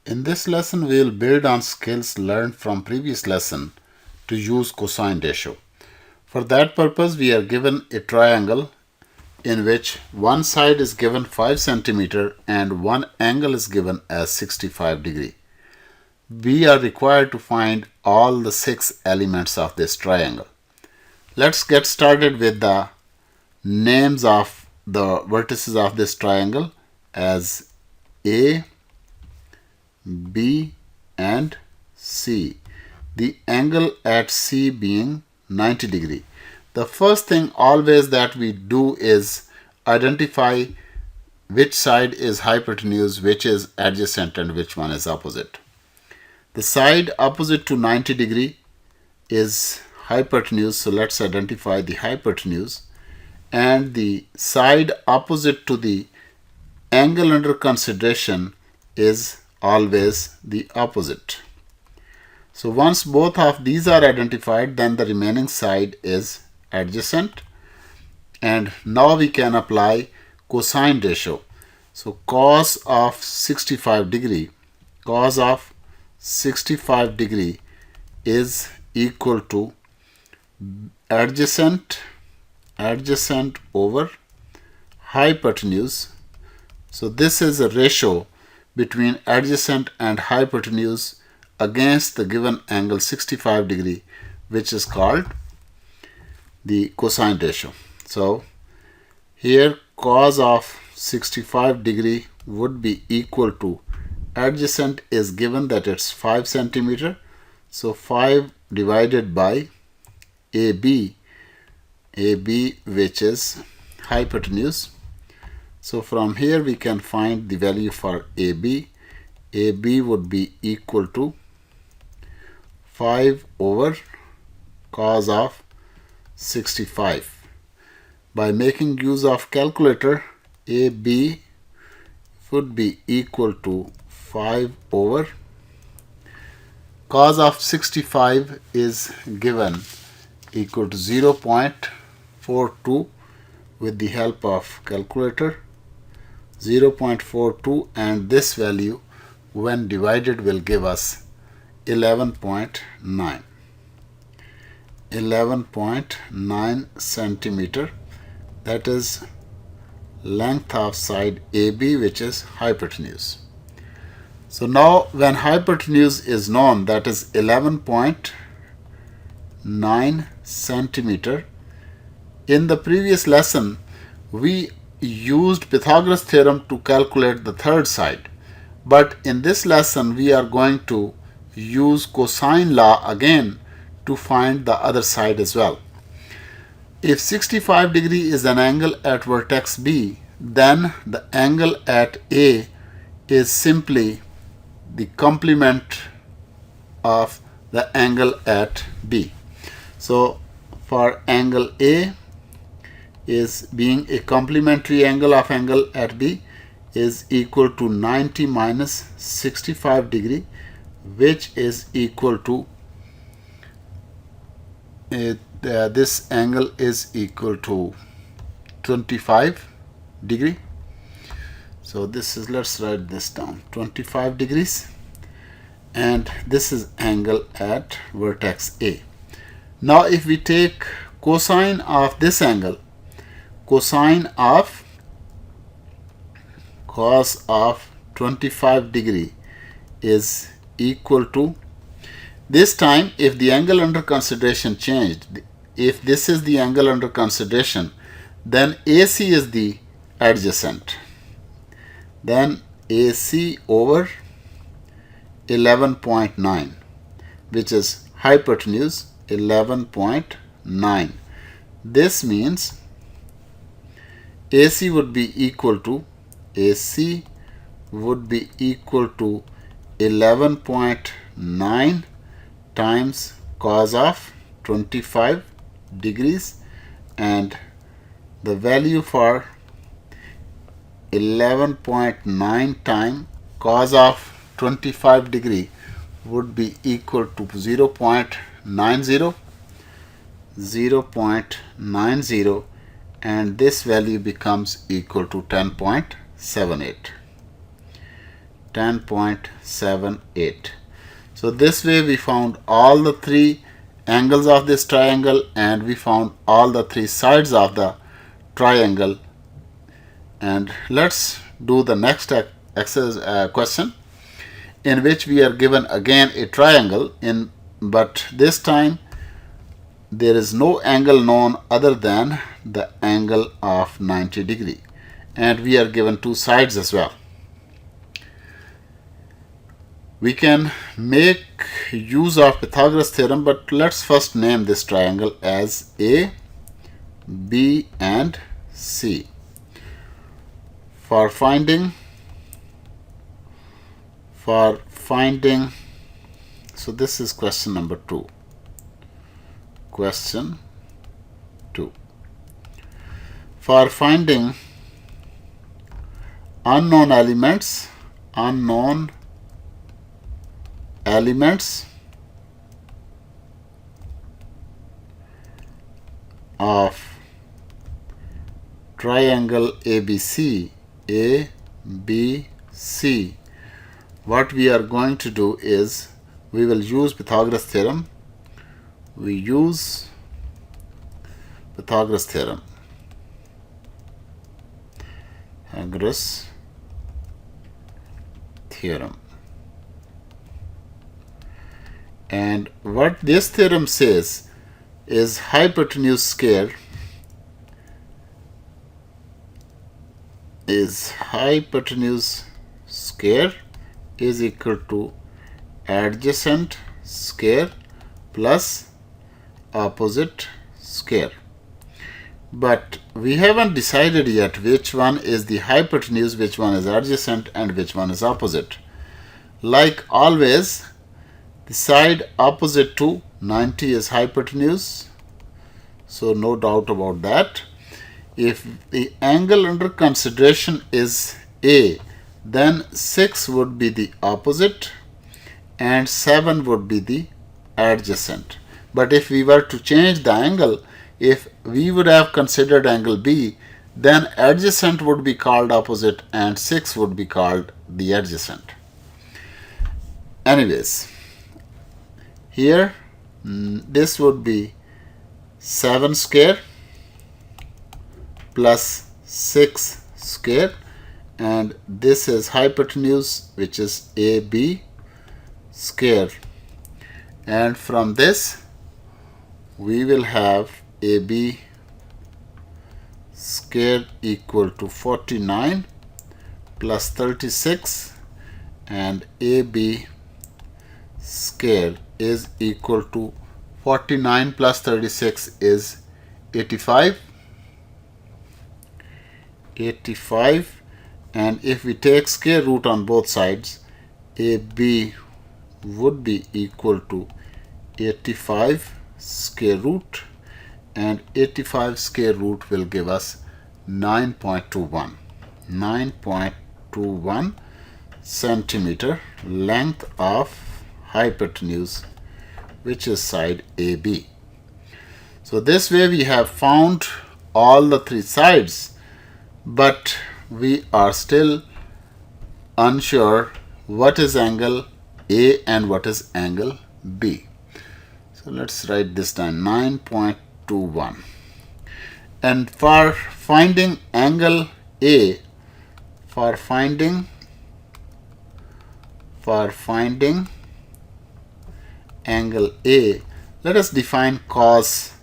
In this lesson, we will build on skills learned from previous lesson to use cosine ratio. For that purpose, we are given a triangle in which one side is given 5 cm and one angle is given as 65 degree. We are required to find all the 6 elements of this triangle. Let's get started with the names of the vertices of this triangle as A, B and C. The angle at C being 90 degree. The first thing always that we do is identify which side is hypotenuse, which is adjacent and which one is opposite. The side opposite to 90 degree is hypotenuse, so let's identify the hypotenuse, and the side opposite to the angle under consideration is always the opposite. So once both of these are identified, then the remaining side is adjacent, and now we can apply cosine ratio. So cos of 65 degree is equal to adjacent over hypotenuse. So this is a ratio between adjacent and hypotenuse against the given angle 65 degree, which is called the cosine ratio. So here cos of 65 degree would be equal to, adjacent is given that it's 5 cm, so 5 divided by AB which is hypotenuse. So from here we can find the value for AB. AB would be equal to 5 over cos of 65. By making use of calculator, AB would be equal to 5 over cos of 65 is given equal to 0.42 with the help of calculator, 0.42, and this value when divided will give us 11.9 centimeter. That is length of side AB, which is hypotenuse. So now when hypotenuse is known, that is 11.9 centimeter. In the previous lesson, we used Pythagoras theorem to calculate the third side. But in this lesson, we are going to use cosine law again to find the other side as well. If 65 degree is an angle at vertex B, then the angle at A is simply the complement of the angle at B. So for angle A is being a complementary angle of angle at B is equal to 90 minus 65 degree, which is equal to this angle is equal to 25 degree. So this is, let's write this down, 25 degrees, and this is angle at vertex A. Now if we take cosine of this angle, cosine of cos of 25 degree is equal to, this time if the angle under consideration changed, if this is the angle under consideration, then AC is the adjacent. Then AC over 11.9, which is hypotenuse 11.9. This means AC would be equal to 11.9 times cos of 25 degrees, and the value for 11.9 times cos of 25 degree would be equal to 0.90, and this value becomes equal to 10.78. 10.78. So this way we found all the three angles of this triangle and we found all the three sides of the triangle. And let's do the next question, in which we are given again a triangle, but this time there is no angle known other than the angle of 90 degree, and we are given two sides as well. We can make use of Pythagoras theorem, but let's first name this triangle as A, B and C. For finding, so this is question number 2. Question 2. For finding unknown elements of triangle ABC, what we are going to do is we will use Pythagoras theorem. Pythagoras theorem. And what this theorem says is hypotenuse square is equal to adjacent square plus opposite square. But we haven't decided yet which one is the hypotenuse, which one is adjacent, and which one is opposite. Like always, the side opposite to 90 is hypotenuse, so no doubt about that. If the angle under consideration is A, then 6 would be the opposite and 7 would be the adjacent. But if we were to change the angle, if we would have considered angle B, then adjacent would be called opposite and 6 would be called the adjacent. Anyways, here this would be 7 square plus 6 square, and this is hypotenuse, which is AB square, and from this we will have AB square equal to 49 plus 36, and AB square is equal to 49 plus 36 is 85, and if we take square root on both sides, AB would be equal to 85 square root, and 85 square root will give us 9.21 centimeter length of hypotenuse, which is side AB. So this way we have found all the three sides, but we are still unsure what is angle A and what is angle B. So let's write this down, 9.21. And for finding angle A, for finding angle A, let us define cos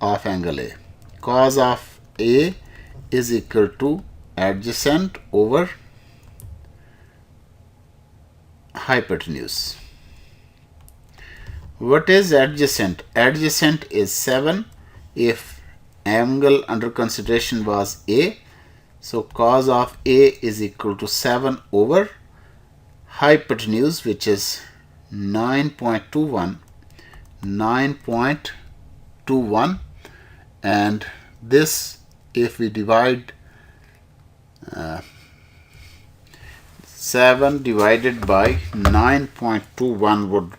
of angle A. Cos of A is equal to adjacent over hypotenuse. What is adjacent? Adjacent is 7 if angle under consideration was A. So cos of A is equal to 7 over hypotenuse, which is 9.21, and this, if we divide 7 divided by 9.21 would,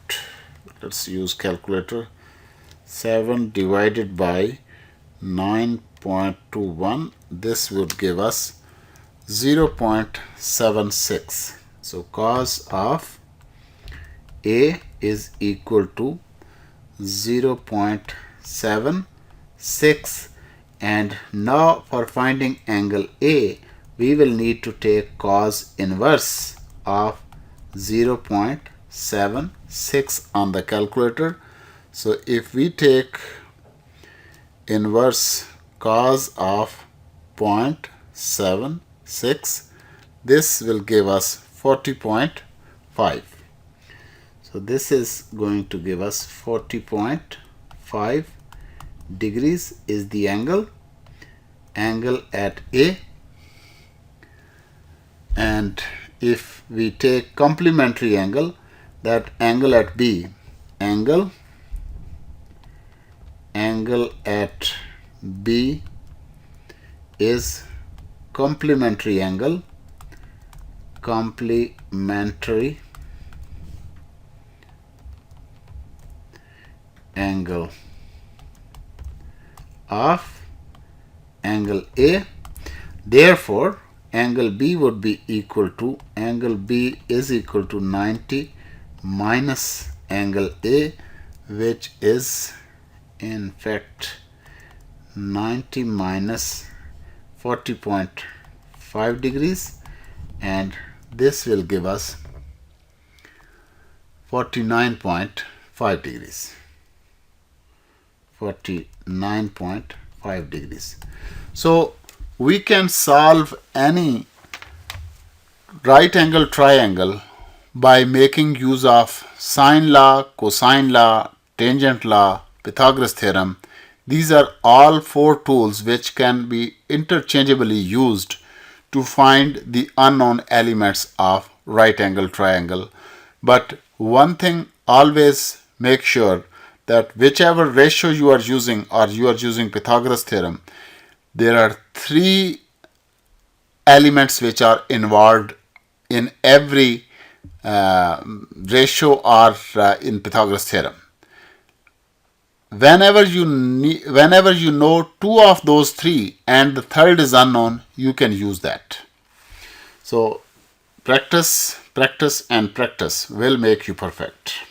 let's use calculator, 7 divided by 9.21, this would give us 0.76. So cos of A is equal to 0.76, and now for finding angle A we will need to take cos inverse of 0.76 on the calculator. So if we take inverse cos of 0.76, this will give us 40.5. So this is going to give us 40.5 degrees is the angle at A. And if we take complementary angle, that angle at B, angle at B is complementary angle of angle A. Therefore, angle B would be equal to, angle B is equal to 90 minus angle A, which is in fact 90 minus 40.5 degrees, and this will give us 49.5 degrees. 49.5 degrees. So we can solve any right angle triangle by making use of sine law, cosine law, tangent law, Pythagoras theorem. These are all four tools which can be interchangeably used to find the unknown elements of right angle triangle. But one thing, always make sure that whichever ratio you are using, or you are using Pythagoras theorem, there are three elements which are involved in every ratio or in Pythagoras theorem. Whenever you know two of those three and the third is unknown, you can use that. So practice, practice and practice will make you perfect.